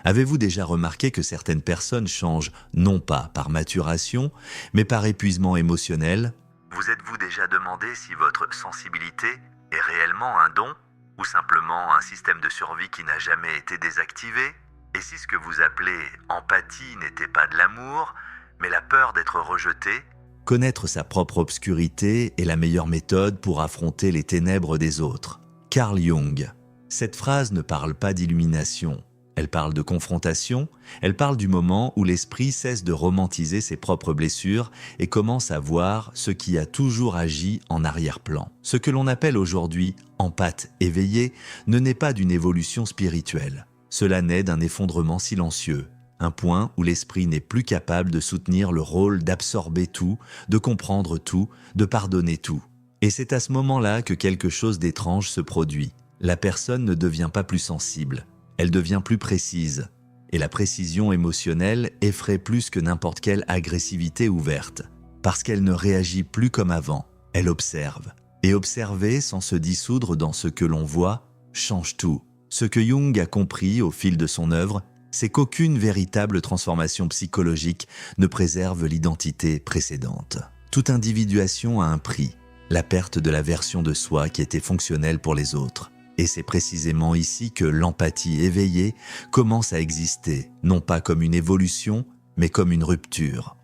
Avez-vous déjà remarqué que certaines personnes changent non pas par maturation, mais par épuisement émotionnel? Vous êtes-vous déjà demandé si votre sensibilité est réellement un don ou simplement un système de survie qui n'a jamais été désactivé? Et si ce que vous appelez empathie n'était pas de l'amour, mais la peur d'être rejeté? Connaître sa propre obscurité est la meilleure méthode pour affronter les ténèbres des autres. Carl Jung. Cette phrase ne parle pas d'illumination. Elle parle de confrontation, elle parle du moment où l'esprit cesse de romantiser ses propres blessures et commence à voir ce qui a toujours agi en arrière-plan. Ce que l'on appelle aujourd'hui empathe éveillé ne naît pas d'une évolution spirituelle. Cela naît d'un effondrement silencieux, un point où l'esprit n'est plus capable de soutenir le rôle d'absorber tout, de comprendre tout, de pardonner tout. Et c'est à ce moment-là que quelque chose d'étrange se produit. La personne ne devient pas plus sensible. Elle devient plus précise, et la précision émotionnelle effraie plus que n'importe quelle agressivité ouverte, parce qu'elle ne réagit plus comme avant, elle observe. Et observer sans se dissoudre dans ce que l'on voit change tout. Ce que Jung a compris au fil de son œuvre, c'est qu'aucune véritable transformation psychologique ne préserve l'identité précédente. Toute individuation a un prix, la perte de la version de soi qui était fonctionnelle pour les autres. Et c'est précisément ici que l'empathie éveillée commence à exister, non pas comme une évolution, mais comme une rupture.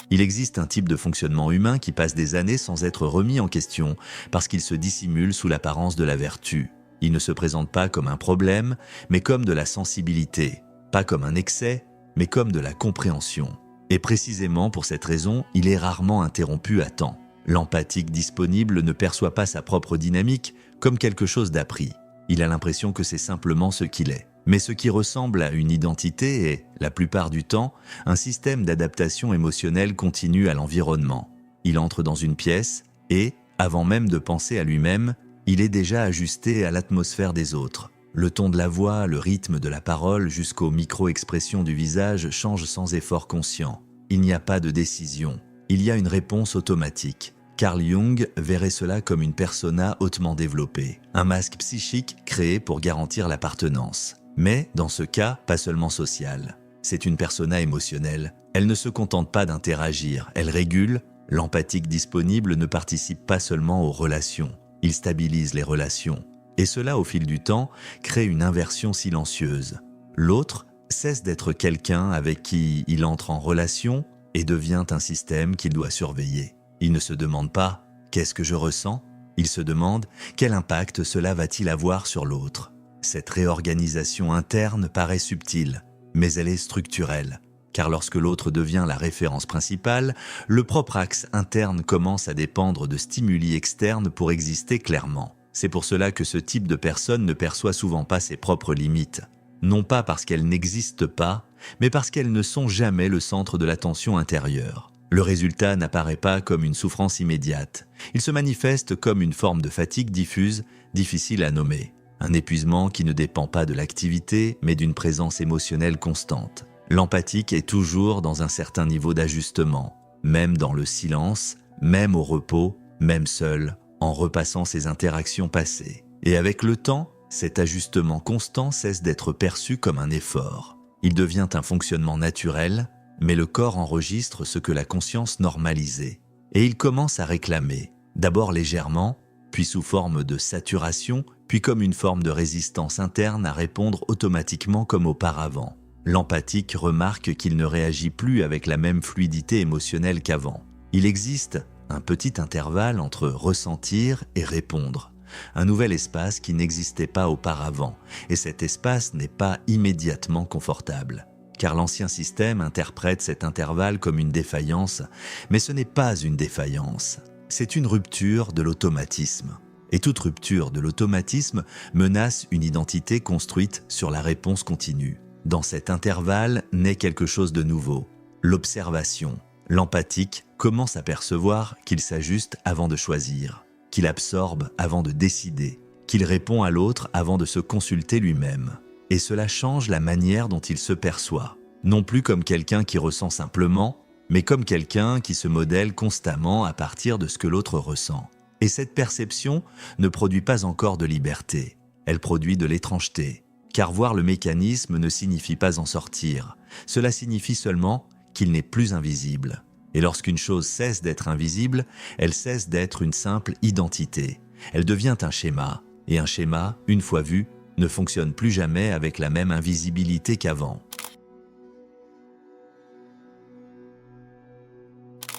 Il existe un type de fonctionnement humain qui passe des années sans être remis en question parce qu'il se dissimule sous l'apparence de la vertu. Il ne se présente pas comme un problème, mais comme de la sensibilité, pas comme un excès, mais comme de la compréhension. Et précisément pour cette raison, il est rarement interrompu à temps. L'empathique disponible ne perçoit pas sa propre dynamique comme quelque chose d'appris. Il a l'impression que c'est simplement ce qu'il est. Mais ce qui ressemble à une identité est, la plupart du temps, un système d'adaptation émotionnelle continue à l'environnement. Il entre dans une pièce et, avant même de penser à lui-même, il est déjà ajusté à l'atmosphère des autres. Le ton de la voix, le rythme de la parole jusqu'aux micro-expressions du visage changent sans effort conscient. Il n'y a pas de décision. Il y a une réponse automatique. Carl Jung verrait cela comme une persona hautement développée, un masque psychique créé pour garantir l'appartenance. Mais, dans ce cas, pas seulement social. C'est une persona émotionnelle. Elle ne se contente pas d'interagir, elle régule. L'empathique disponible ne participe pas seulement aux relations, il stabilise les relations. Et cela, au fil du temps, crée une inversion silencieuse. L'autre cesse d'être quelqu'un avec qui il entre en relation et devient un système qu'il doit surveiller. Il ne se demande pas « qu'est-ce que je ressens ?» Il se demande « quel impact cela va-t-il avoir sur l'autre ?» Cette réorganisation interne paraît subtile, mais elle est structurelle. Car lorsque l'autre devient la référence principale, le propre axe interne commence à dépendre de stimuli externes pour exister clairement. C'est pour cela que ce type de personne ne perçoit souvent pas ses propres limites. Non pas parce qu'elles n'existent pas, mais parce qu'elles ne sont jamais le centre de l'attention intérieure. Le résultat n'apparaît pas comme une souffrance immédiate. Il se manifeste comme une forme de fatigue diffuse, difficile à nommer. Un épuisement qui ne dépend pas de l'activité, mais d'une présence émotionnelle constante. L'empathique est toujours dans un certain niveau d'ajustement, même dans le silence, même au repos, même seul, en repassant ses interactions passées. Et avec le temps, cet ajustement constant cesse d'être perçu comme un effort. Il devient un fonctionnement naturel, mais le corps enregistre ce que la conscience normalisait. Et il commence à réclamer, d'abord légèrement, puis sous forme de saturation, puis comme une forme de résistance interne à répondre automatiquement comme auparavant. L'empathique remarque qu'il ne réagit plus avec la même fluidité émotionnelle qu'avant. Il existe un petit intervalle entre ressentir et répondre. Un nouvel espace qui n'existait pas auparavant, et cet espace n'est pas immédiatement confortable. Car l'ancien système interprète cet intervalle comme une défaillance, mais ce n'est pas une défaillance, c'est une rupture de l'automatisme. Et toute rupture de l'automatisme menace une identité construite sur la réponse continue. Dans cet intervalle naît quelque chose de nouveau, l'observation. L'empathique commence à percevoir qu'il s'ajuste avant de choisir, qu'il absorbe avant de décider, qu'il répond à l'autre avant de se consulter lui-même. Et cela change la manière dont il se perçoit, non plus comme quelqu'un qui ressent simplement, mais comme quelqu'un qui se modèle constamment à partir de ce que l'autre ressent. Et cette perception ne produit pas encore de liberté. elle produit de l'étrangeté. Car voir le mécanisme ne signifie pas en sortir. Cela signifie seulement qu'il n'est plus invisible. Et lorsqu'une chose cesse d'être invisible, elle cesse d'être une simple identité. Elle devient un schéma. Et un schéma, une fois vu, ne fonctionne plus jamais avec la même invisibilité qu'avant.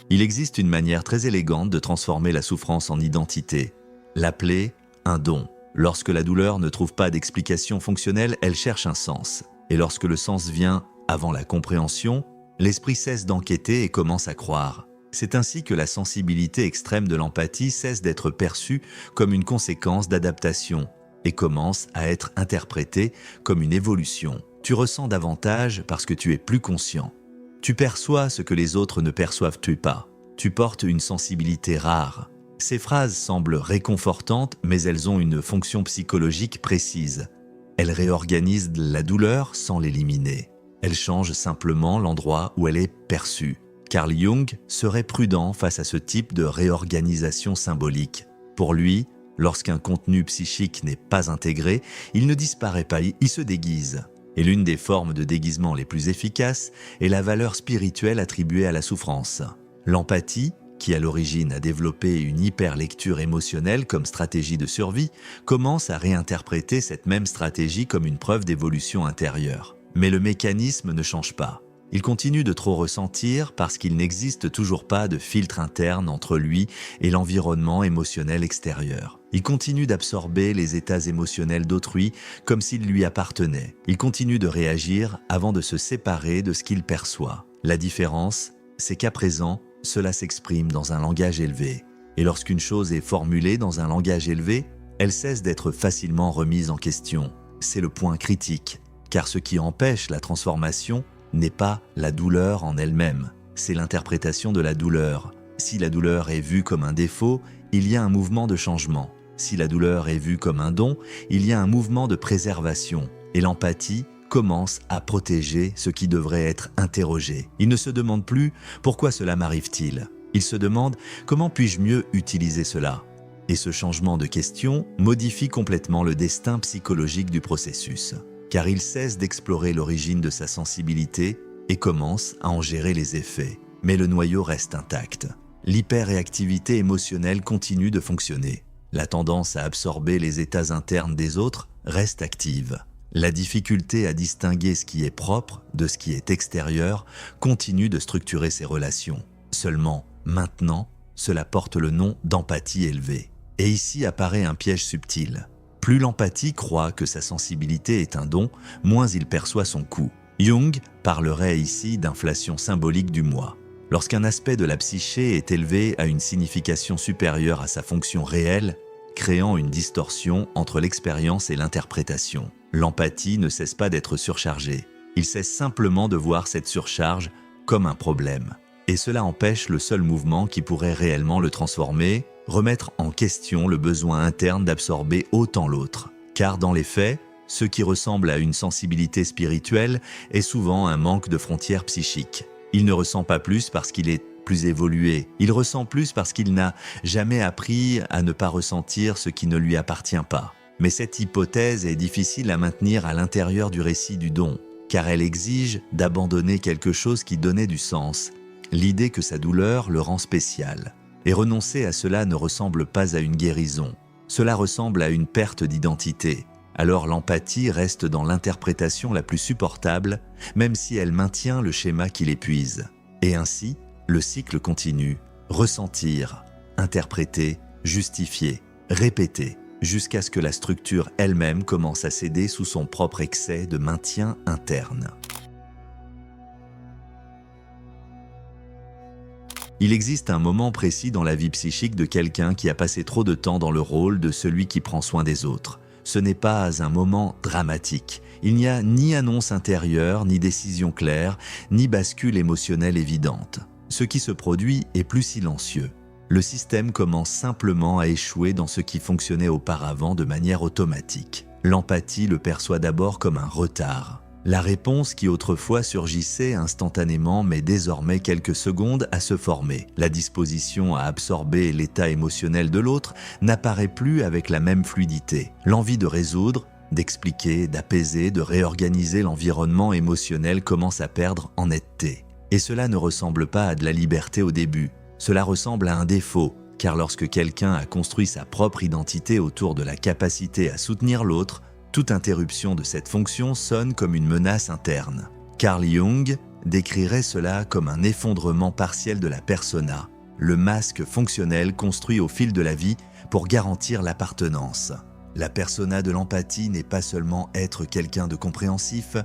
Il existe une manière très élégante de transformer la souffrance en identité. L'appeler un don. Lorsque la douleur ne trouve pas d'explication fonctionnelle, elle cherche un sens. Et lorsque le sens vient avant la compréhension, l'esprit cesse d'enquêter et commence à croire. C'est ainsi que la sensibilité extrême de l'empathie cesse d'être perçue comme une conséquence d'adaptation et commence à être interprétée comme une évolution. Tu ressens davantage parce que tu es plus conscient. Tu perçois ce que les autres ne perçoivent pas. Tu portes une sensibilité rare. Ces phrases semblent réconfortantes, mais elles ont une fonction psychologique précise. Elles réorganisent la douleur sans l'éliminer. Elles changent simplement l'endroit où elle est perçue. Carl Jung serait prudent face à ce type de réorganisation symbolique. Pour lui, lorsqu'un contenu psychique n'est pas intégré, il ne disparaît pas, il se déguise. Et l'une des formes de déguisement les plus efficaces est la valeur spirituelle attribuée à la souffrance. L'empathie, qui à l'origine a développé une hyperlecture émotionnelle comme stratégie de survie, commence à réinterpréter cette même stratégie comme une preuve d'évolution intérieure. Mais le mécanisme ne change pas. Il continue de trop ressentir parce qu'il n'existe toujours pas de filtre interne entre lui et l'environnement émotionnel extérieur. Il continue d'absorber les états émotionnels d'autrui comme s'ils lui appartenaient. Il continue de réagir avant de se séparer de ce qu'il perçoit. La différence, c'est qu'à présent, cela s'exprime dans un langage élevé. Et lorsqu'une chose est formulée dans un langage élevé, elle cesse d'être facilement remise en question. C'est le point critique, car ce qui empêche la transformation n'est pas la douleur en elle-même, c'est l'interprétation de la douleur. Si la douleur est vue comme un défaut, il y a un mouvement de changement. Si la douleur est vue comme un don, il y a un mouvement de préservation. Et l'empathie commence à protéger ce qui devrait être interrogé. Il ne se demande plus « pourquoi cela m'arrive-t-il ?» Il se demande « comment puis-je mieux utiliser cela ?» Et ce changement de question modifie complètement le destin psychologique du processus, car il cesse d'explorer l'origine de sa sensibilité et commence à en gérer les effets. Mais le noyau reste intact. L'hyperréactivité émotionnelle continue de fonctionner. La tendance à absorber les états internes des autres reste active. La difficulté à distinguer ce qui est propre de ce qui est extérieur continue de structurer ses relations. Seulement, maintenant, cela porte le nom d'empathie élevée. Et ici apparaît un piège subtil. Plus l'empathie croit que sa sensibilité est un don, moins il perçoit son coût. Jung parlerait ici d'inflation symbolique du moi. Lorsqu'un aspect de la psyché est élevé à une signification supérieure à sa fonction réelle, créant une distorsion entre l'expérience et l'interprétation. L'empathie ne cesse pas d'être surchargée. Il cesse simplement de voir cette surcharge comme un problème. Et cela empêche le seul mouvement qui pourrait réellement le transformer, remettre en question le besoin interne d'absorber autant l'autre. Car dans les faits, ce qui ressemble à une sensibilité spirituelle est souvent un manque de frontières psychiques. Il ne ressent pas plus parce qu'il est plus évolué. Il ressent plus parce qu'il n'a jamais appris à ne pas ressentir ce qui ne lui appartient pas. Mais cette hypothèse est difficile à maintenir à l'intérieur du récit du don, car elle exige d'abandonner quelque chose qui donnait du sens, l'idée que sa douleur le rend spécial. Et renoncer à cela ne ressemble pas à une guérison. Cela ressemble à une perte d'identité. Alors l'empathie reste dans l'interprétation la plus supportable, même si elle maintient le schéma qui l'épuise. Et ainsi, le cycle continue. Ressentir, interpréter, justifier, répéter, jusqu'à ce que la structure elle-même commence à céder sous son propre excès de maintien interne. Il existe un moment précis dans la vie psychique de quelqu'un qui a passé trop de temps dans le rôle de celui qui prend soin des autres. Ce n'est pas un moment dramatique. Il n'y a ni annonce intérieure, ni décision claire, ni bascule émotionnelle évidente. Ce qui se produit est plus silencieux. Le système commence simplement à échouer dans ce qui fonctionnait auparavant de manière automatique. L'empathie le perçoit d'abord comme un retard. La réponse qui autrefois surgissait instantanément met désormais quelques secondes à se former. La disposition à absorber l'état émotionnel de l'autre n'apparaît plus avec la même fluidité. L'envie de résoudre, d'expliquer, d'apaiser, de réorganiser l'environnement émotionnel commence à perdre en netteté. Et cela ne ressemble pas à de la liberté au début. Cela ressemble à un défaut, car lorsque quelqu'un a construit sa propre identité autour de la capacité à soutenir l'autre, toute interruption de cette fonction sonne comme une menace interne. Carl Jung décrirait cela comme un effondrement partiel de la persona, le masque fonctionnel construit au fil de la vie pour garantir l'appartenance. La persona de l'empathie n'est pas seulement être quelqu'un de compréhensif,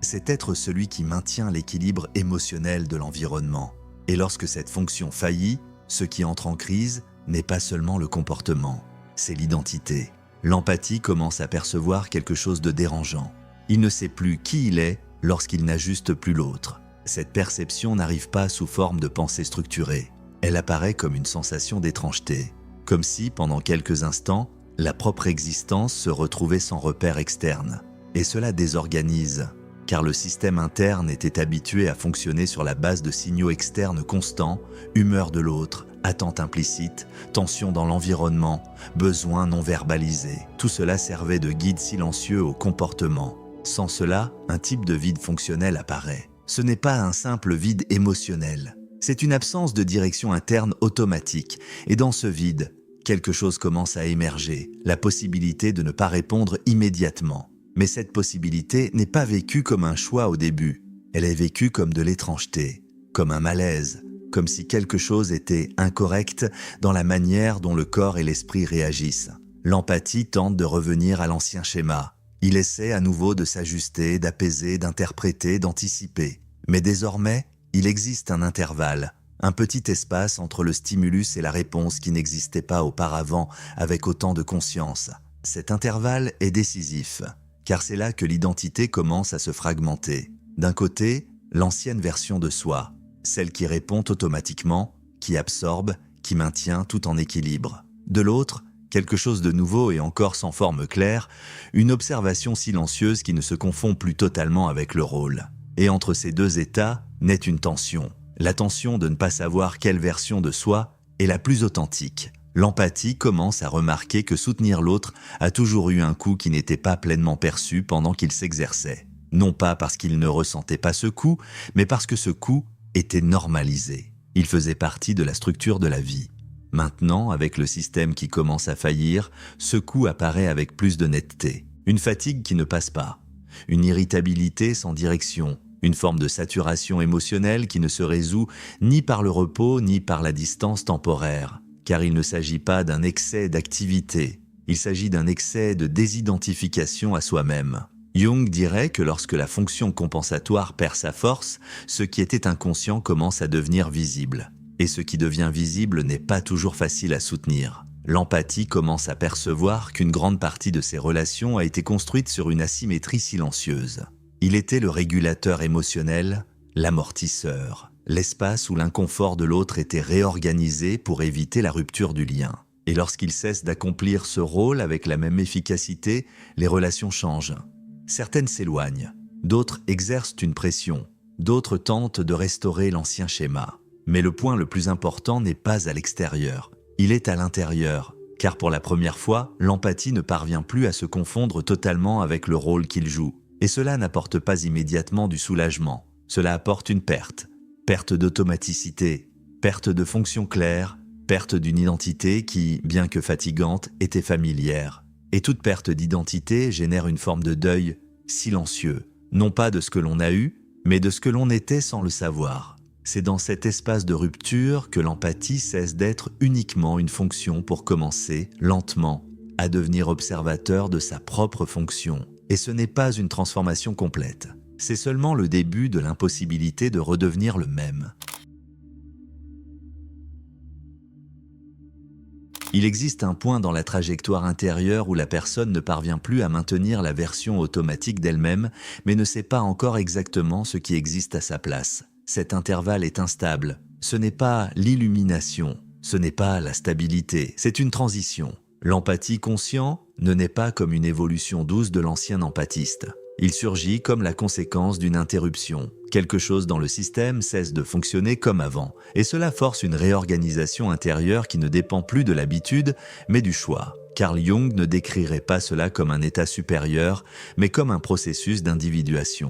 c'est être celui qui maintient l'équilibre émotionnel de l'environnement. Et lorsque cette fonction faillit, ce qui entre en crise n'est pas seulement le comportement, c'est l'identité. L'empathie commence à percevoir quelque chose de dérangeant. Il ne sait plus qui il est lorsqu'il n'ajuste plus l'autre. Cette perception n'arrive pas sous forme de pensée structurée. Elle apparaît comme une sensation d'étrangeté, comme si, pendant quelques instants, la propre existence se retrouvait sans repère externe. Et cela désorganise, car le système interne était habitué à fonctionner sur la base de signaux externes constants, humeur de l'autre, attente implicite, tension dans l'environnement, besoins non verbalisés. Tout cela servait de guide silencieux au comportement. Sans cela, un type de vide fonctionnel apparaît. Ce n'est pas un simple vide émotionnel. C'est une absence de direction interne automatique. Et dans ce vide, quelque chose commence à émerger, la possibilité de ne pas répondre immédiatement. Mais cette possibilité n'est pas vécue comme un choix au début. Elle est vécue comme de l'étrangeté, comme un malaise, comme si quelque chose était incorrect dans la manière dont le corps et l'esprit réagissent. L'empathie tente de revenir à l'ancien schéma. Il essaie à nouveau de s'ajuster, d'apaiser, d'interpréter, d'anticiper. Mais désormais, il existe un intervalle, un petit espace entre le stimulus et la réponse qui n'existait pas auparavant avec autant de conscience. Cet intervalle est décisif, car c'est là que l'identité commence à se fragmenter. D'un côté, l'ancienne version de soi, celle qui répond automatiquement, qui absorbe, qui maintient tout en équilibre. De l'autre, quelque chose de nouveau et encore sans forme claire, une observation silencieuse qui ne se confond plus totalement avec le rôle. Et entre ces deux états naît une tension. La tension de ne pas savoir quelle version de soi est la plus authentique. L'empathie commence à remarquer que soutenir l'autre a toujours eu un coût qui n'était pas pleinement perçu pendant qu'il s'exerçait. Non pas parce qu'il ne ressentait pas ce coût, mais parce que ce coût était normalisé. Il faisait partie de la structure de la vie. Maintenant, avec le système qui commence à faillir, ce coût apparaît avec plus de netteté. Une fatigue qui ne passe pas, une irritabilité sans direction, une forme de saturation émotionnelle qui ne se résout ni par le repos ni par la distance temporaire. Car il ne s'agit pas d'un excès d'activité, il s'agit d'un excès de désidentification à soi-même. Jung dirait que lorsque la fonction compensatoire perd sa force, ce qui était inconscient commence à devenir visible. Et ce qui devient visible n'est pas toujours facile à soutenir. L'empathie commence à percevoir qu'une grande partie de ses relations a été construite sur une asymétrie silencieuse. Il était le régulateur émotionnel, l'amortisseur, l'espace où l'inconfort de l'autre était réorganisé pour éviter la rupture du lien. Et lorsqu'il cesse d'accomplir ce rôle avec la même efficacité, les relations changent. Certaines s'éloignent, d'autres exercent une pression, d'autres tentent de restaurer l'ancien schéma. Mais le point le plus important n'est pas à l'extérieur, il est à l'intérieur, car pour la première fois, l'empathie ne parvient plus à se confondre totalement avec le rôle qu'il joue. Et cela n'apporte pas immédiatement du soulagement, cela apporte une perte. Perte d'automaticité, perte de fonction claire, perte d'une identité qui, bien que fatigante, était familière. Et toute perte d'identité génère une forme de deuil silencieux, non pas de ce que l'on a eu, mais de ce que l'on était sans le savoir. C'est dans cet espace de rupture que l'empathie cesse d'être uniquement une fonction pour commencer, lentement, à devenir observateur de sa propre fonction. Et ce n'est pas une transformation complète. C'est seulement le début de l'impossibilité de redevenir le même. Il existe un point dans la trajectoire intérieure où la personne ne parvient plus à maintenir la version automatique d'elle-même, mais ne sait pas encore exactement ce qui existe à sa place. Cet intervalle est instable. Ce n'est pas l'illumination, ce n'est pas la stabilité, c'est une transition. L'empathie conscient ne naît pas comme une évolution douce de l'ancien empathiste. Il surgit comme la conséquence d'une interruption. Quelque chose dans le système cesse de fonctionner comme avant, et cela force une réorganisation intérieure qui ne dépend plus de l'habitude, mais du choix. Carl Jung ne décrirait pas cela comme un état supérieur, mais comme un processus d'individuation.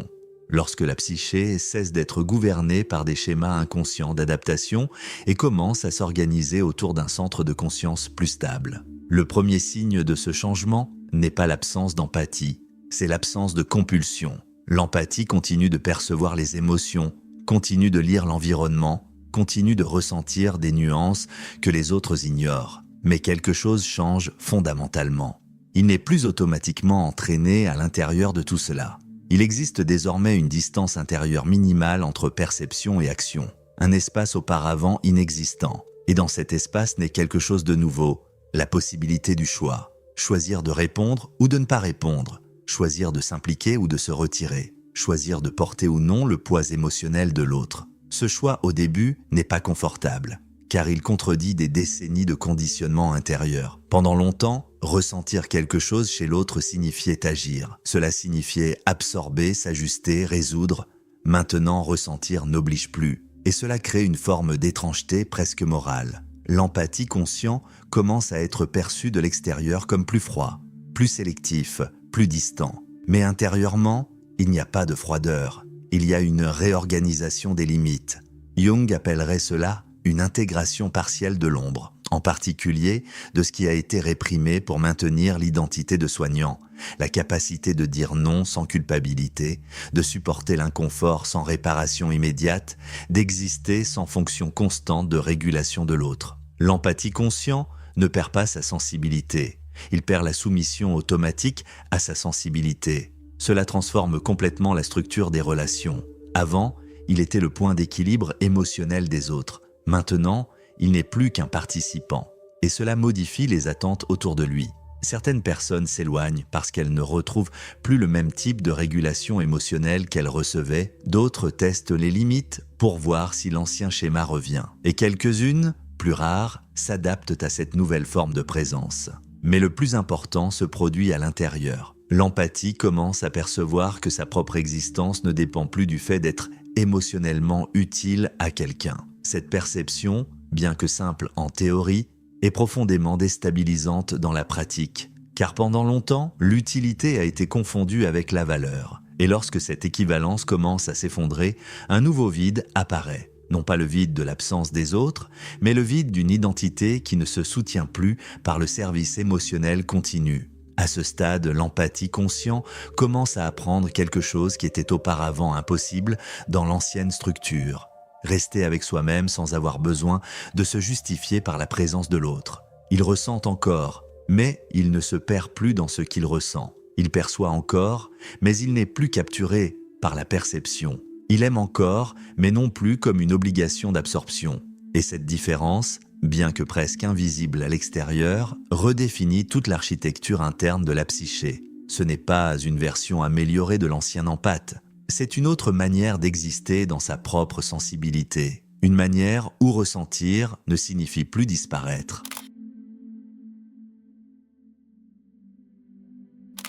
Lorsque la psyché cesse d'être gouvernée par des schémas inconscients d'adaptation et commence à s'organiser autour d'un centre de conscience plus stable. Le premier signe de ce changement n'est pas l'absence d'empathie, c'est l'absence de compulsion. L'empathie continue de percevoir les émotions, continue de lire l'environnement, continue de ressentir des nuances que les autres ignorent. Mais quelque chose change fondamentalement. Il n'est plus automatiquement entraîné à l'intérieur de tout cela. Il existe désormais une distance intérieure minimale entre perception et action, un espace auparavant inexistant. Et dans cet espace naît quelque chose de nouveau, la possibilité du choix. Choisir de répondre ou de ne pas répondre, choisir de s'impliquer ou de se retirer, choisir de porter ou non le poids émotionnel de l'autre. Ce choix au début n'est pas confortable, car il contredit des décennies de conditionnement intérieur. Pendant longtemps, ressentir quelque chose chez l'autre signifiait agir. Cela signifiait absorber, s'ajuster, résoudre. Maintenant, ressentir n'oblige plus, et cela crée une forme d'étrangeté presque morale. L'empathie consciente commence à être perçue de l'extérieur comme plus froid, plus sélectif, plus distant. Mais intérieurement, il n'y a pas de froideur. Il y a une réorganisation des limites. Jung appellerait cela une intégration partielle de l'ombre, en particulier de ce qui a été réprimé pour maintenir l'identité de soignant, la capacité de dire non sans culpabilité, de supporter l'inconfort sans réparation immédiate, d'exister sans fonction constante de régulation de l'autre. L'empathie consciente ne perd pas sa sensibilité, il perd la soumission automatique à sa sensibilité. Cela transforme complètement la structure des relations. Avant, il était le point d'équilibre émotionnel des autres. Maintenant, il n'est plus qu'un participant, et cela modifie les attentes autour de lui. Certaines personnes s'éloignent parce qu'elles ne retrouvent plus le même type de régulation émotionnelle qu'elles recevaient, d'autres testent les limites pour voir si l'ancien schéma revient, et quelques-unes, plus rares, s'adaptent à cette nouvelle forme de présence. Mais le plus important se produit à l'intérieur. L'empathie commence à percevoir que sa propre existence ne dépend plus du fait d'être émotionnellement utile à quelqu'un. Cette perception, bien que simple en théorie, est profondément déstabilisante dans la pratique, car pendant longtemps, l'utilité a été confondue avec la valeur. Et lorsque cette équivalence commence à s'effondrer, un nouveau vide apparaît. Non pas le vide de l'absence des autres, mais le vide d'une identité qui ne se soutient plus par le service émotionnel continu. À ce stade, l'empathie consciente commence à apprendre quelque chose qui était auparavant impossible dans l'ancienne structure. Rester avec soi-même sans avoir besoin de se justifier par la présence de l'autre. Il ressent encore, mais il ne se perd plus dans ce qu'il ressent. Il perçoit encore, mais il n'est plus capturé par la perception. Il aime encore, mais non plus comme une obligation d'absorption. Et cette différence, bien que presque invisible à l'extérieur, redéfinit toute l'architecture interne de la psyché. Ce n'est pas une version améliorée de l'ancien empathe. C'est une autre manière d'exister dans sa propre sensibilité. Une manière où ressentir ne signifie plus disparaître.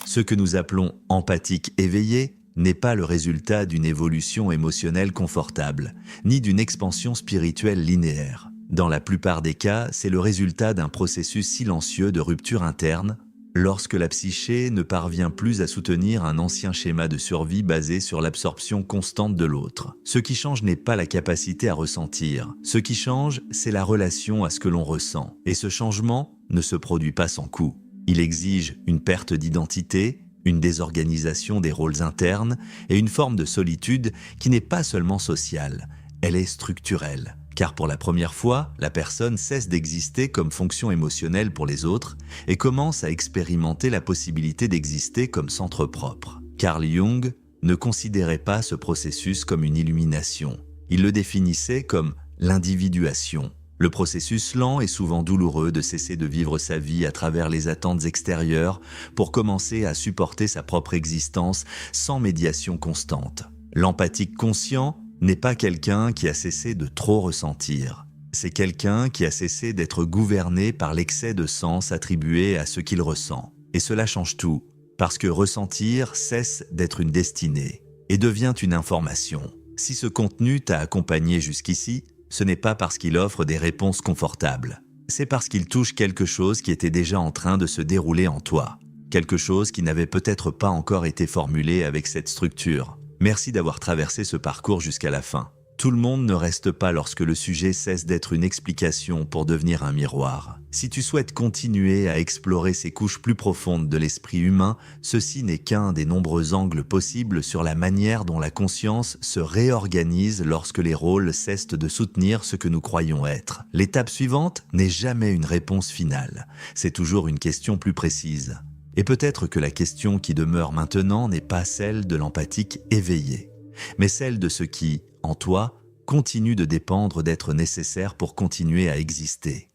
Ce que nous appelons empathique éveillé n'est pas le résultat d'une évolution émotionnelle confortable, ni d'une expansion spirituelle linéaire. Dans la plupart des cas, c'est le résultat d'un processus silencieux de rupture interne, lorsque la psyché ne parvient plus à soutenir un ancien schéma de survie basé sur l'absorption constante de l'autre. Ce qui change n'est pas la capacité à ressentir. Ce qui change, c'est la relation à ce que l'on ressent. Et ce changement ne se produit pas sans coût. Il exige une perte d'identité, une désorganisation des rôles internes et une forme de solitude qui n'est pas seulement sociale, elle est structurelle. Car pour la première fois, la personne cesse d'exister comme fonction émotionnelle pour les autres et commence à expérimenter la possibilité d'exister comme centre propre. Carl Jung ne considérait pas ce processus comme une illumination. Il le définissait comme l'individuation. Le processus lent et souvent douloureux de cesser de vivre sa vie à travers les attentes extérieures pour commencer à supporter sa propre existence sans médiation constante. L'empathique conscient n'est pas quelqu'un qui a cessé de trop ressentir. C'est quelqu'un qui a cessé d'être gouverné par l'excès de sens attribué à ce qu'il ressent. Et cela change tout. Parce que ressentir cesse d'être une destinée et devient une information. Si ce contenu t'a accompagné jusqu'ici, ce n'est pas parce qu'il offre des réponses confortables. C'est parce qu'il touche quelque chose qui était déjà en train de se dérouler en toi. Quelque chose qui n'avait peut-être pas encore été formulé avec cette structure. Merci d'avoir traversé ce parcours jusqu'à la fin. Tout le monde ne reste pas lorsque le sujet cesse d'être une explication pour devenir un miroir. Si tu souhaites continuer à explorer ces couches plus profondes de l'esprit humain, ceci n'est qu'un des nombreux angles possibles sur la manière dont la conscience se réorganise lorsque les rôles cessent de soutenir ce que nous croyons être. L'étape suivante n'est jamais une réponse finale, c'est toujours une question plus précise. Et peut-être que la question qui demeure maintenant n'est pas celle de l'empathique éveillé, mais celle de ce qui, en toi, continue de dépendre d'être nécessaire pour continuer à exister.